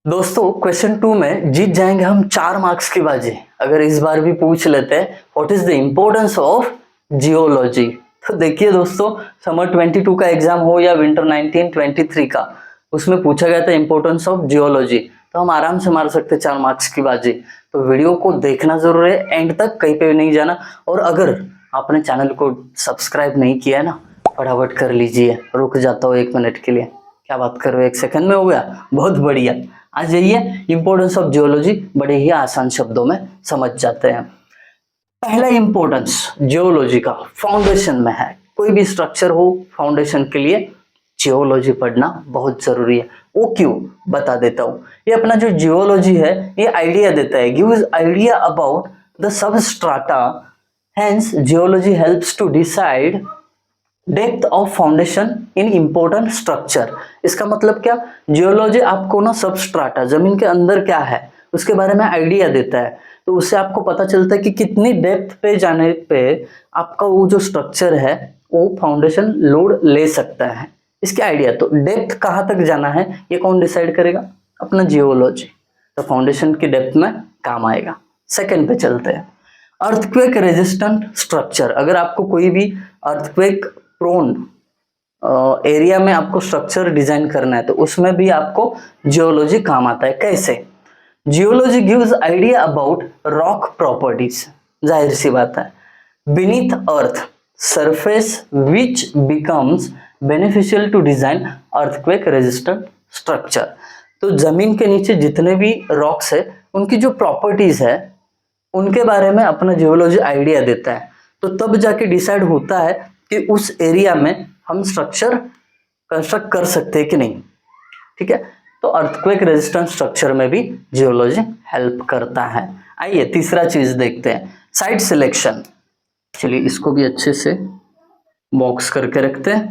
दोस्तों क्वेश्चन 2 में जीत जाएंगे हम 4 मार्क्स की बाजी अगर इस बार भी पूछ लेते हैं what is the importance of geology. तो देखिए दोस्तों, समर 22 का एग्जाम हो या विंटर 1923 का, उसमें पूछा गया था इम्पोर्टेंस ऑफ जियोलॉजी, तो हम आराम से मार सकते 4 मार्क्स की बाजी। तो वीडियो को देखना जरूर है एंड तक, कहीं पे नहीं जाना। और अगर आपने चैनल को सब्सक्राइब नहीं किया है ना, फटाफट कर लीजिए। रुक जाता हूँ 1 मिनट के लिए, क्या बात कर रहे हो, 1 सेकंड में हो गया, बहुत बढ़िया। आ जाइए, इंपोर्टेंस ऑफ जियोलॉजी बड़े ही आसान शब्दों में समझ जाते हैं। पहला इंपोर्टेंस जियोलॉजी का फाउंडेशन में है। कोई भी स्ट्रक्चर हो, फाउंडेशन के लिए जियोलॉजी पढ़ना बहुत जरूरी है। वो क्यों, बता देता हूँ। ये अपना जो जियोलॉजी है ये आइडिया देता है, gives idea about the substrata, hence geology helps to decide depth of foundation in important structure. इसका मतलब क्या, जियोलॉजी आपको ना सबस्ट्राटा, जमीन के अंदर क्या है उसके बारे में आइडिया देता है। तो उससे आपको पता चलता है कि कितनी डेप्थ पे जाने पे आपका वो जो स्ट्रक्चर है वो फाउंडेशन लोड ले सकता है। इसके आइडिया, तो डेप्थ कहाँ तक जाना है ये कौन डिसाइड करेगा, अपना जियोलॉजी। तो फाउंडेशन की डेप्थ में काम आएगा। सेकंड पे चलते हैं, अर्थक्वेक रेजिस्टेंट स्ट्रक्चर। अगर आपको कोई भी अर्थक्वेक प्रोन एरिया में आपको स्ट्रक्चर डिजाइन करना है तो उसमें भी आपको जियोलॉजी काम आता है। कैसे, geology gives idea about rock properties, जाहिर सी बात है, beneath earth surface which becomes beneficial to design earthquake resistant structure. तो जमीन के नीचे जितने भी रॉक्स है उनकी जो प्रॉपर्टीज है उनके बारे में अपना जियोलॉजी आइडिया देता है। तो तब जाके डिसाइड होता है कि उस एरिया में हम स्ट्रक्चर कंस्ट्रक्ट कर सकते हैं कि नहीं। ठीक है, तो अर्थक्वेक रेजिस्टेंट स्ट्रक्चर में भी जियोलॉजी हेल्प करता है। आइए तीसरा चीज देखते हैं, साइट सिलेक्शन। चलिए इसको भी अच्छे से बॉक्स करके रखते हैं।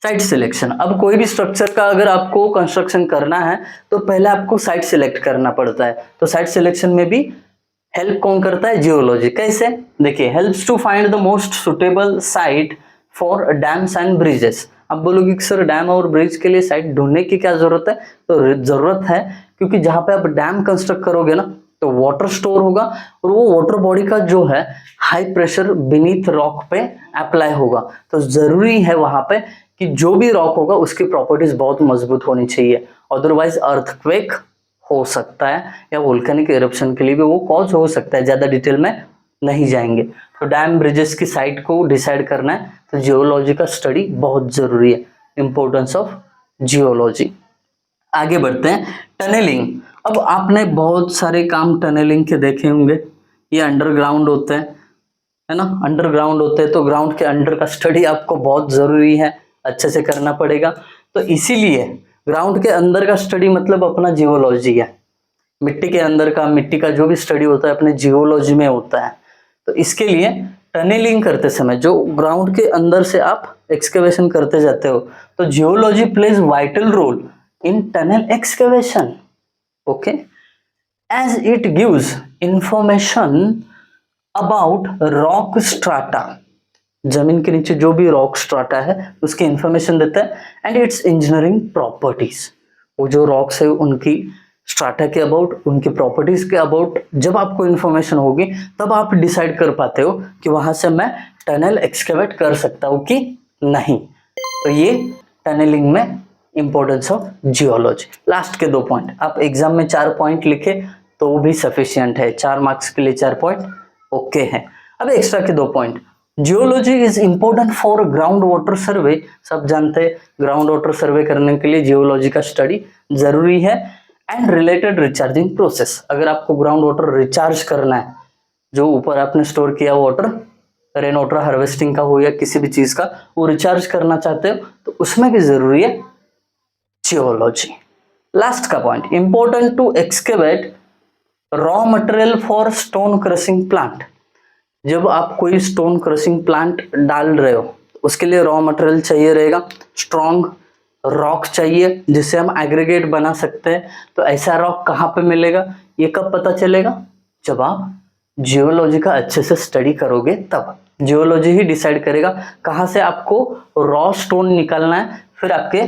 साइट सिलेक्शन, अब कोई भी स्ट्रक्चर का अगर आपको कंस्ट्रक्शन करना है तो पहले आपको साइट सिलेक्ट करना पड़ता है। तो साइट सिलेक्शन में भी हेल्प कौन करता है, जियोलॉजी। कैसे, देखिए, helps to find the most suitable site for dams and bridges. अब बोलोगे कि सर डैम और ब्रिज के लिए साइट ढूंढने की क्या जरूरत है, तो जरूरत है क्योंकि जहां पे आप डैम कंस्ट्रक्ट करोगे ना तो वाटर स्टोर होगा और वो वाटर बॉडी का जो है हाई प्रेशर बीनीथ रॉक पे अप्लाई होगा। तो जरूरी है वहां पे कि जो भी रॉक होगा उसकी प्रॉपर्टीज बहुत मजबूत होनी चाहिए, अदरवाइज अर्थक्वेक हो सकता है या वोल्केनिक इरप्शन के लिए भी वो कॉज हो सकता है। ज्यादा डिटेल में नहीं जाएंगे। तो डैम ब्रिजेस की साइट को डिसाइड करना है तो जियोलॉजी का स्टडी बहुत जरूरी है, इंपॉर्टेंस ऑफ जियोलॉजी। आगे बढ़ते हैं, टनलिंग। अब आपने बहुत सारे काम टनलिंग के देखे होंगे। ये अंडरग्राउंड होते हैं, है ना, अंडरग्राउंड होते हैं, तो ग्राउंड के अंडर का स्टडी आपको बहुत जरूरी है, अच्छे से करना पड़ेगा। तो इसीलिए ग्राउंड के अंदर का स्टडी मतलब अपना जियोलॉजी है। मिट्टी के अंदर का, मिट्टी का जो भी स्टडी होता है अपने जियोलॉजी में होता है। तो इसके लिए टनलिंग करते समय जो ग्राउंड के अंदर से आप एक्सकेवेशन करते जाते हो, तो geology plays vital role in tunnel excavation, okay, as it gives information about rock strata. जमीन के नीचे जो भी रॉक स्ट्राटा है उसकी इंफॉर्मेशन देता है, एंड इट्स इंजीनियरिंग प्रॉपर्टीज। वो जो रॉक्स है उनकी स्ट्राटा के अबाउट, उनकी प्रॉपर्टीज के अबाउट जब आपको इंफॉर्मेशन होगी तब आप डिसाइड कर पाते हो कि वहां से मैं टनल एक्सकेवेट कर सकता हूँ कि नहीं। तो ये टनलिंग में इंपॉर्टेंस ऑफ जियोलॉजी। लास्ट के 2 पॉइंट, आप एग्जाम में 4 पॉइंट लिखे तो भी सफिशियंट है, 4 मार्क्स के लिए 4 पॉइंट ओके है। अब एक्स्ट्रा के 2 point, geology is important for ground water survey. सब जानते हैं ग्राउंड वाटर सर्वे करने के लिए जियोलॉजी का स्टडी जरूरी है। एंड रिलेटेड रिचार्जिंग प्रोसेस, अगर आपको ग्राउंड वाटर रिचार्ज करना है, जो ऊपर आपने स्टोर किया वाटर, रेन वाटर हार्वेस्टिंग का हो या किसी भी चीज का, वो रिचार्ज करना चाहते हो तो उसमें भी जरूरी है जियोलॉजी। लास्ट का point, important to excavate raw material for stone crushing plant. जब आप कोई स्टोन क्रशिंग प्लांट डाल रहे हो उसके लिए रॉ मटेरियल चाहिए रहेगा, स्ट्रॉन्ग रॉक चाहिए जिससे हम एग्रीगेट बना सकते हैं। तो ऐसा रॉक कहाँ पे मिलेगा, ये कब पता चलेगा, जब आप जियोलॉजी का अच्छे से स्टडी करोगे तब। जियोलॉजी ही डिसाइड करेगा कहाँ से आपको रॉ स्टोन निकालना है, फिर आपके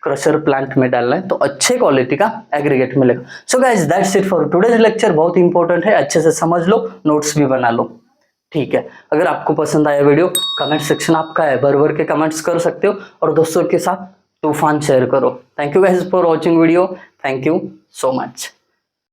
क्रशर प्लांट में डालना है तो अच्छे क्वालिटी का एग्रीगेट मिलेगा। So guys that's it for today's lecture. बहुत इंपॉर्टेंट है, अच्छे से समझ लो, नोट्स भी बना लो, ठीक है। अगर आपको पसंद आया वीडियो, कमेंट सेक्शन आपका है, भर भर के कमेंट्स कर सकते हो और दोस्तों के साथ तूफान शेयर करो। Thank you guys for watching video, thank you so much.